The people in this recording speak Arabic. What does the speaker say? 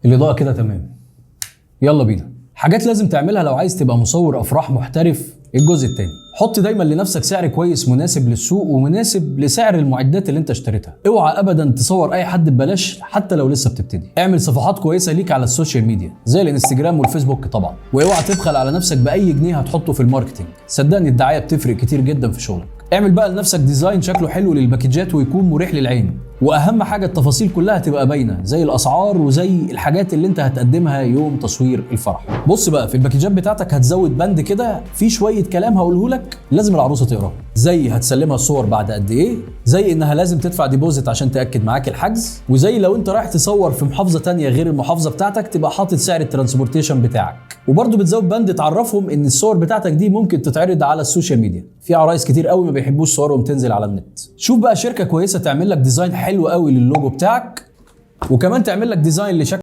الاضاءه كده تمام. يلا بينا. حاجات لازم تعملها لو عايز تبقى مصور افراح محترف. الجزء الثاني، حط دايما لنفسك سعر كويس مناسب للسوق ومناسب لسعر المعدات اللي انت اشتريتها. اوعى ابدا تصور اي حد ببلاش حتى لو لسه بتبتدي. اعمل صفحات كويسه ليك على السوشيال ميديا زي الانستجرام والفيسبوك طبعا، واوعى تبخل على نفسك باي جنيه هتحطه في الماركتينج. صدقني الدعايه بتفرق كتير جدا في شغلك. اعمل بقى لنفسك ديزاين شكله حلو للباكجات ويكون مريح للعين، واهم حاجه التفاصيل كلها تبقى باينه زي الاسعار وزي الحاجات اللي انت هتقدمها يوم تصوير الفرح. بص بقى، في الباكجات بتاعتك هتزود بند كده فيه شويه كلام هقوله لك لازم العروسه تقراه، زي هتسلمها الصور بعد قد ايه، زي انها لازم تدفع ديبوزيت عشان تاكد معاك الحجز، وزي لو انت رايح تصور في محافظه تانية غير المحافظه بتاعتك تبقى حاطط سعر الترانسبورتيشن بتاعك. وبرده بتزود بند تعرفهم ان الصور بتاعتك دي ممكن تتعرض على السوشيال ميديا. في عرايس كتير قوي ما بيحبوش صورهم تنزل على النت. شوف بقى شركه كويسه تعمل لك ديزاين حلو قوي للوجو بتاعك، وكمان تعمل لك ديزاين لشكل